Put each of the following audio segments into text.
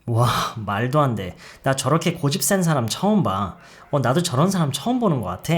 와, 말도 안 돼. 나 저렇게 고집 센 사람 처음 봐. 나도 저런 사람 처음 보는 것 같아.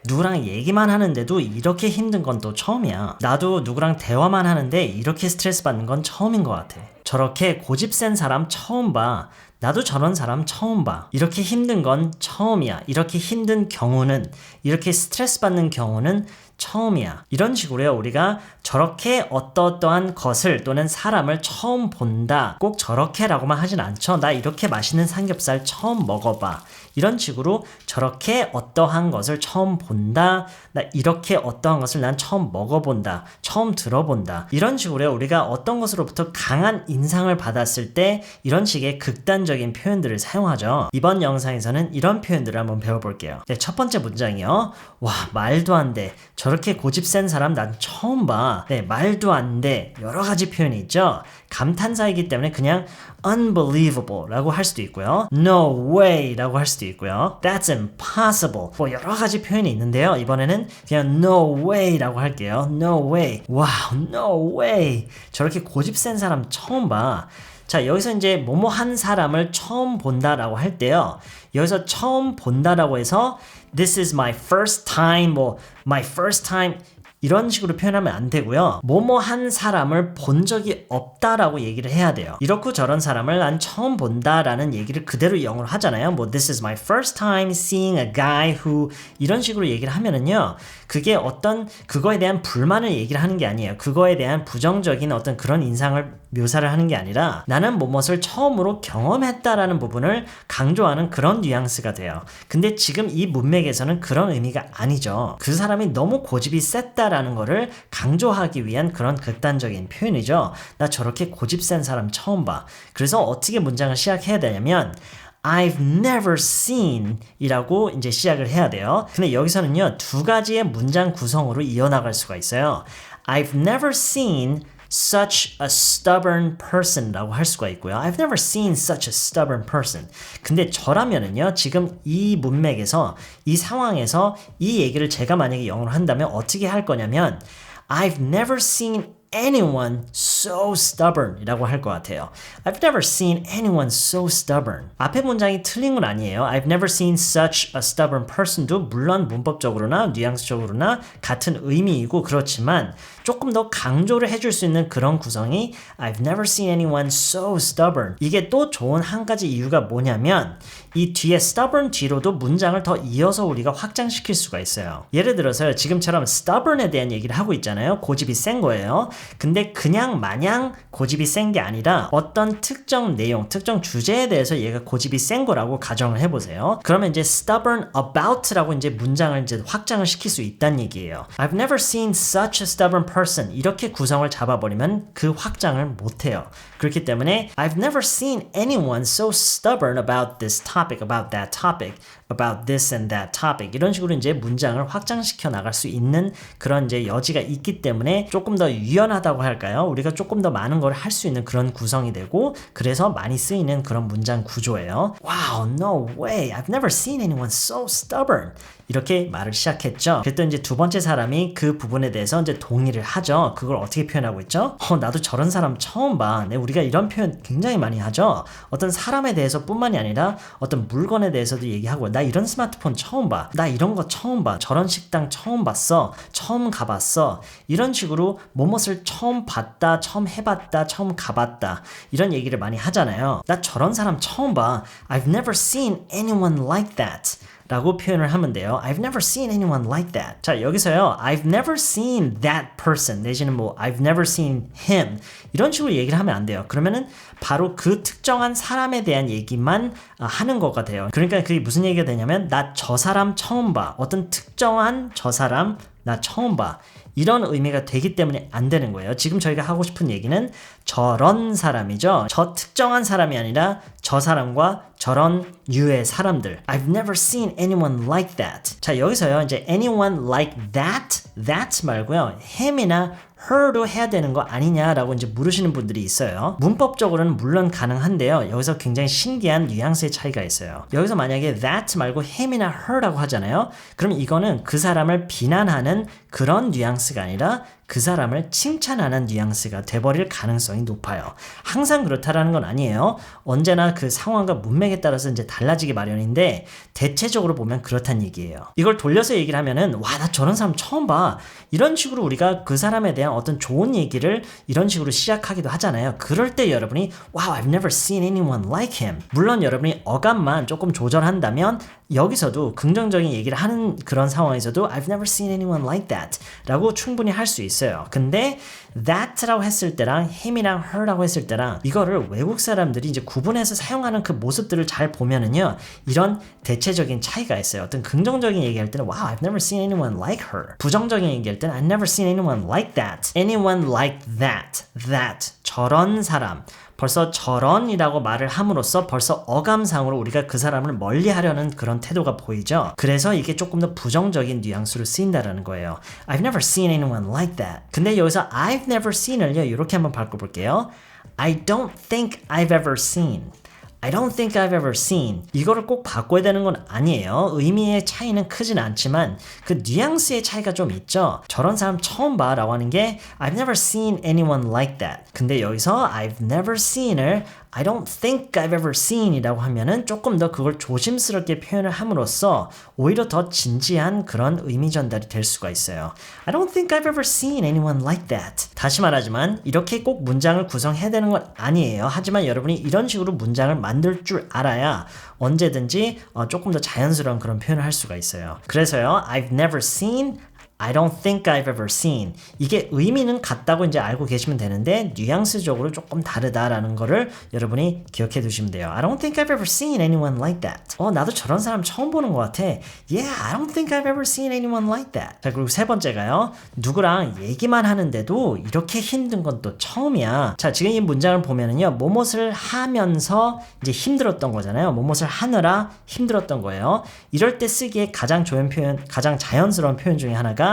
누구랑 얘기만 하는데도 이렇게 힘든 건 또 처음이야. 나도 누구랑 대화만 하는데 이렇게 스트레스 받는 건 처음인 것 같아. 저렇게 고집 센 사람 처음 봐. 나도 저런 사람 처음 봐. 이렇게 힘든 건 처음이야. 이렇게 힘든 경우는, 이렇게 스트레스 받는 경우는 처음이야. 이런 식으로요. 우리가 저렇게 어떠한 것을 또는 사람을 처음 본다. 꼭 저렇게라고만 하진 않죠. 나 이렇게 맛있는 삼겹살 처음 먹어봐. 이런 식으로 저렇게 어떠한 것을 처음 본다. 나 이렇게 어떠한 것을 난 처음 먹어본다. 처음 들어본다. 이런 식으로요. 우리가 어떤 것으로부터 강한 인상을 받았을 때 이런 식의 극단적인 표현들을 사용하죠. 이번 영상에서는 이런 표현들을 한번 배워볼게요. 네, 첫 번째 문장이요. 와, 말도 안 돼. 저렇게 고집 센 사람 난 처음 봐. 네, 말도 안 돼. 여러 가지 표현이 있죠. 감탄사이기 때문에 그냥 unbelievable 라고 할 수도 있고요. no way 라고 할 수도 있고요. that's impossible. 뭐 여러 가지 표현이 있는데요. 이번에는 그냥 no way 라고 할게요. no way. 와우, no way. 저렇게 고집 센 사람 처음 봐. 자, 여기서 이제 뭐뭐 한 사람을 처음 본다라고 할 때요. 여기서 처음 본다라고 해서 this is my first time, 뭐 my first time 이런 식으로 표현하면 안 되고요. 뭐뭐 한 사람을 본 적이 없다라고 얘기를 해야 돼요. 이렇고 저런 사람을 난 처음 본다라는 얘기를 그대로 영어로 하잖아요. 뭐 this is my first time seeing a guy who 이런 식으로 얘기를 하면은요. 그게 어떤 그거에 대한 불만을 얘기를 하는 게 아니에요. 그거에 대한 부정적인 어떤 그런 인상을 묘사를 하는 게 아니라 나는 뭐뭇을 처음으로 경험했다라는 부분을 강조하는 그런 뉘앙스가 돼요. 근데 지금 이 문맥에서는 그런 의미가 아니죠. 그 사람이 너무 고집이 셌다라는 거를 강조하기 위한 그런 극단적인 표현이죠. 나 저렇게 고집 센 사람 처음 봐. 그래서 어떻게 문장을 시작해야 되냐면 I've never seen 이라고 이제 시작을 해야 돼요. 근데 여기서는요, 두 가지의 문장 구성으로 이어나갈 수가 있어요. I've never seen such a stubborn person 라고 할 수가 있고요. I've never seen such a stubborn person. 근데 저라면은요, 지금 이 문맥에서, 이 상황에서 이 얘기를 제가 만약에 영어로 한다면 어떻게 할 거냐면 I've never seen anyone so stubborn 이라고 할 것 같아요. I've never seen anyone so stubborn. 앞에 문장이 틀린 건 아니에요. I've never seen such a stubborn person도 물론 문법적으로나 뉘앙스적으로나 같은 의미이고 그렇지만 조금 더 강조를 해줄 수 있는 그런 구성이 I've never seen anyone so stubborn. 이게 또 좋은 한 가지 이유가 뭐냐면 이 뒤에 stubborn 뒤로도 문장을 더 이어서 우리가 확장시킬 수가 있어요. 예를 들어서요. 지금처럼 stubborn에 대한 얘기를 하고 있잖아요. 고집이 센 거예요. 근데 그냥 마냥 고집이 센 게 아니라 어떤 특정 내용, 특정 주제에 대해서 얘가 고집이 센 거라고 가정을 해보세요. 그러면 이제 stubborn about라고 이제 문장을 이제 확장을 시킬 수 있다는 얘기예요. I've never seen such a stubborn person 이렇게 구성을 잡아버리면 그 확장을 못해요. 그렇기 때문에 I've never seen anyone so stubborn about this topic, about that topic, about this and that topic 이런 식으로 이제 문장을 확장시켜 나갈 수 있는 그런 이제 여지가 있기 때문에 조금 더 유연하다고 할까요? 우리가 조금 더 많은 걸 할 수 있는 그런 구성이 되고 그래서 많이 쓰이는 그런 문장 구조예요. Wow, no way. I've never seen anyone so stubborn. 이렇게 말을 시작했죠. 그랬더니 이제 두 번째 사람이 그 부분에 대해서 이제 동의를 하죠. 그걸 어떻게 표현하고 있죠? 나도 저런 사람 처음 봐. 네, 우리가 이런 표현 굉장히 많이 하죠. 어떤 사람에 대해서 뿐만이 아니라 어떤 물건에 대해서도 얘기하고 나 이런 스마트폰 처음 봐. 나 이런 거 처음 봐. 저런 식당 처음 봤어. 처음 가봤어. 이런 식으로 뭐뭇을 처음 봤다, 처음 해봤다, 처음 가봤다. 이런 얘기를 많이 하잖아요. 나 저런 사람 처음 봐. I've never seen anyone like that. 라고 표현을 하면 돼요. I've never seen anyone like that. 자, 여기서요. I've never seen that person 내지는 뭐 I've never seen him 이런 식으로 얘기를 하면 안 돼요. 그러면은 바로 그 특정한 사람에 대한 얘기만 하는 거가 돼요. 그러니까 그게 무슨 얘기가 되냐면 나 저 사람 처음 봐. 어떤 특정한 저 사람 나 처음 봐. 이런 의미가 되기 때문에 안 되는 거예요. 지금 저희가 하고 싶은 얘기는 저런 사람이죠. 저 특정한 사람이 아니라 저 사람과 저런 류의 사람들. I've never seen anyone like that. 자, 여기서요. 이제 anyone like that 말고요. him이나 her도 해야 되는 거 아니냐라고 이제 물으시는 분들이 있어요. 문법적으로는 물론 가능한데요. 여기서 굉장히 신기한 뉘앙스의 차이가 있어요. 여기서 만약에 that 말고 him이나 her라고 하잖아요. 그럼 이거는 그 사람을 비난하는 그런 뉘앙스가 아니라 그 사람을 칭찬하는 뉘앙스가 돼버릴 가능성이 높아요. 항상 그렇다라는 건 아니에요. 언제나 그 상황과 문맥에 따라서 이제 달라지기 마련인데 대체적으로 보면 그렇단 얘기예요. 이걸 돌려서 얘기를 하면은 와, 나 저런 사람 처음 봐. 이런 식으로 우리가 그 사람에 대한 어떤 좋은 얘기를 이런 식으로 시작하기도 하잖아요. 그럴 때 여러분이 Wow, I've never seen anyone like him. 물론 여러분이 어감만 조금 조절한다면 여기서도 긍정적인 얘기를 하는 그런 상황에서도 I've never seen anyone like that 라고 충분히 할 수 있어요. 근데 that라고 했을 때랑 him이랑 her라고 했을 때랑 이거를 외국 사람들이 이제 구분해서 사용하는 그 모습들을 잘 보면은요, 이런 대체적인 차이가 있어요. 어떤 긍정적인 얘기할 때는 Wow, I've never seen anyone like her. 부정적인 얘기할 때는 I've never seen anyone like that. Anyone like that. That. 저런 사람. 벌써 저런이라고 말을 함으로써 벌써 어감상으로 우리가 그 사람을 멀리하려는 그런 태도가 보이죠. 그래서 이게 조금 더 부정적인 뉘앙스로 쓰인다라는 거예요. I've never seen anyone like that. 근데 여기서 I've never seen을요, 이렇게 한번 바꿔볼게요. I don't think I've ever seen. I don't think I've ever seen. 이거를 꼭 바꿔야 되는 건 아니에요. 의미의 차이는 크진 않지만 그 뉘앙스의 차이가 좀 있죠. 저런 사람 처음 봐 라고 하는 게 I've never seen anyone like that. 근데 여기서 I've never seen을 I don't think I've ever seen 이라고 하면은 조금 더 그걸 조심스럽게 표현을 함으로써 오히려 더 진지한 그런 의미 전달이 될 수가 있어요. I don't think I've ever seen anyone like that. 다시 말하지만 이렇게 꼭 문장을 구성해야 되는 건 아니에요. 하지만 여러분이 이런 식으로 문장을 만들 줄 알아야 언제든지 조금 더 자연스러운 그런 표현을 할 수가 있어요. 그래서요, I've never seen, I don't think I've ever seen. 이게 의미는 같다고 이제 알고 계시면 되는데 뉘앙스적으로 조금 다르다라는 거를 여러분이 기억해 두시면 돼요. I don't think I've ever seen anyone like that. 나도 저런 사람 처음 보는 것 같아. Yeah, I don't think I've ever seen anyone like that. 자, 그리고 세 번째가요. 누구랑 얘기만 하는데도 이렇게 힘든 건 또 처음이야. 자, 지금 이 문장을 보면은요. 뭐뭇을 하면서 이제 힘들었던 거잖아요. 뭐뭇을 하느라 힘들었던 거예요. 이럴 때 쓰기에 가장 좋은 표현, 가장 자연스러운 표현 중에 하나가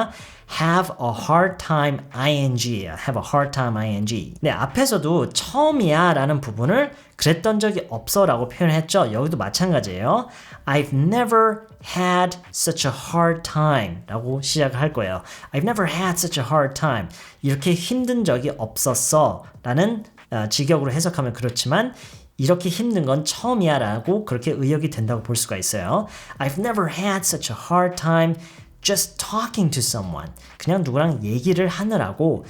have a hard time ing. have a hard time ing. 네, 앞에서도 처음이야 라는 부분을 그랬던 적이 없어 라고 표현했죠. 여기도 마찬가지예요. I've never had such a hard time 라고 시작을 할 거예요. I've never had such a hard time. 이렇게 힘든 적이 없었어 라는 직역으로 해석하면 그렇지만 이렇게 힘든 건 처음이야 라고 그렇게 의역이 된다고 볼 수가 있어요. I've never had such a hard time just talking to someone. 그냥 누구랑 얘기를 하느라고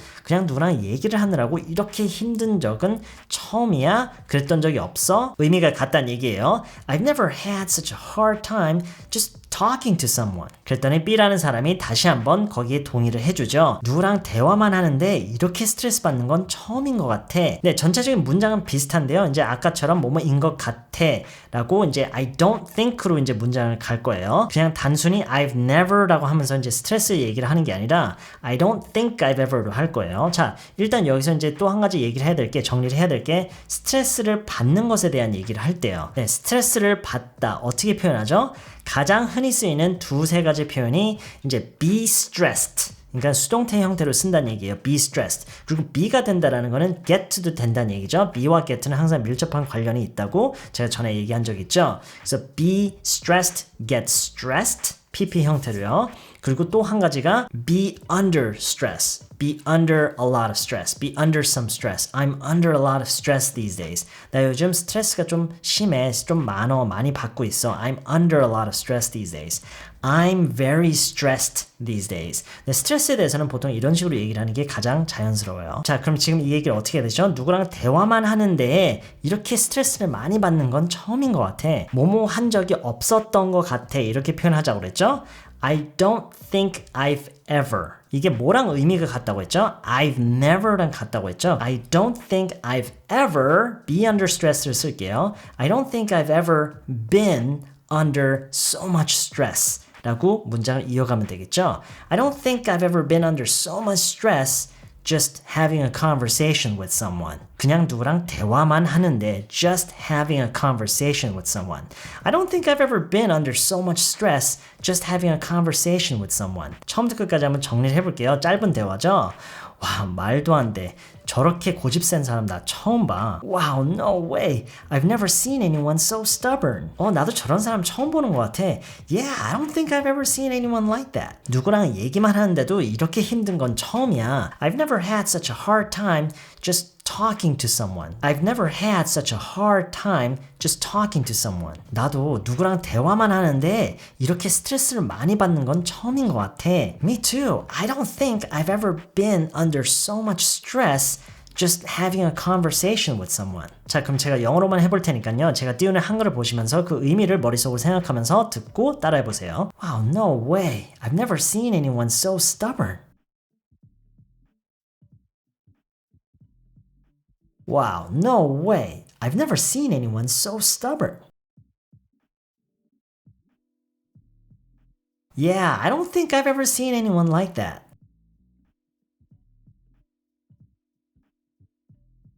이렇게 힘든 적은 처음이야. 그랬던 적이 없어. 의미가 같다는 얘기예요. I've never had such a hard time just talking to someone. 그랬더니 B라는 사람이 다시 한번 거기에 동의를 해주죠. 누구랑 대화만 하는데 이렇게 스트레스 받는 건 처음인 것 같아. 네, 전체적인 문장은 비슷한데요. 이제 아까처럼 뭐뭐인 것 같아 라고 이제 I don't think로 이제 문장을 갈 거예요. 그냥 단순히 I've never라고 하면서 이제 스트레스 얘기를 하는 게 아니라 I don't think I've ever로 할 거예요. 자, 일단 여기서 이제 또 한 가지 얘기를 해야 될 게, 정리를 해야 될 게 스트레스를 받는 것에 대한 얘기를 할 때요. 네, 스트레스를 받다. 어떻게 표현하죠? 가장 흔히 쓰이는 두세 가지 표현이 이제 be stressed. 그러니까 수동태 형태로 쓴다는 얘기예요. be stressed. 그리고 be가 된다라는 거는 get도 된다는 얘기죠. be와 get는 항상 밀접한 관련이 있다고 제가 전에 얘기한 적 있죠. 그래서 be stressed, get stressed. PP 형태로요. 그리고 또 한 가지가 be under stress. be under a lot of stress. be under some stress. I'm under a lot of stress these days. 나 요즘 스트레스가 좀 심해. 좀 많이 받고 있어. I'm under a lot of stress these days. I'm very stressed these days. 네, 스트레스에 대해서는 보통 이런 식으로 얘기를 하는 게 가장 자연스러워요. 자, 그럼 지금 이 얘기를 어떻게 해야 되죠? 누구랑 대화만 하는데 이렇게 스트레스를 많이 받는 건 처음인 것 같아. 뭐뭐 한 적이 없었던 것 같아. 이렇게 표현하자고 그랬죠? I don't think I've ever. 이게 뭐랑 의미가 같다고 했죠? I've never랑 같다고 했죠? I don't think I've ever be under stress를 쓸게요. I don't think I've ever been under so much stress 라고 문장을 이어가면 되겠죠? I don't think I've ever been under so much stress just having a conversation with someone. 그냥 누구랑 대화만 하는데 just having a conversation with someone. I don't think I've ever been under so much stress just having a conversation with someone. 처음부터 끝까지 한번 정리를 해볼게요. 짧은 대화죠? 와, 말도 안 돼. 저렇게 고집 센 사람 나 처음 봐. Wow, no way. I've never seen anyone so stubborn. 나도 저런 사람 처음 보는 것 같아. Yeah, I don't think I've ever seen anyone like that. 누구랑 얘기만 하는데도 이렇게 힘든 건 처음이야. I've never had such a hard time just talking to someone. I've never had such a hard time just talking to someone. 나도 누구랑 대화만 하는데 이렇게 스트레스를 많이 받는 건 처음인 것 같아. Me too. I don't think I've ever been under so much stress just having a conversation with someone. 자, 그럼 제가 영어로만 해볼 테니까요. 제가 띄우는 한글을 보시면서 그 의미를 머릿속으로 생각하면서 듣고 따라해보세요. Wow, no way. I've never seen anyone so stubborn. Wow, no way. I've never seen anyone so stubborn. Yeah, I don't think I've ever seen anyone like that.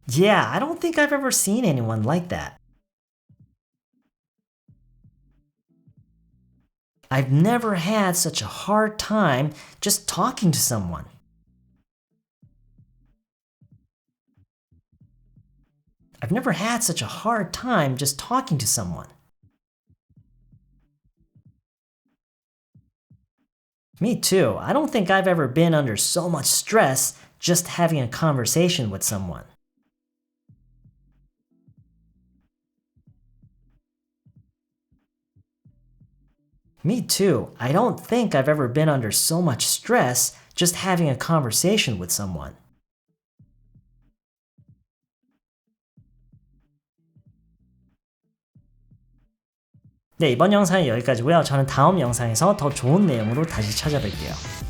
Yeah, I don't think I've ever seen anyone like that. I've never had such a hard time just talking to someone. I've never had such a hard time just talking to someone. Me too. I don't think I've ever been under so much stress just having a conversation with someone. Me too. I don't think I've ever been under so much stress just having a conversation with someone. 네, 이번 영상은 여기까지고요. 저는 다음 영상에서 더 좋은 내용으로 다시 찾아뵐게요.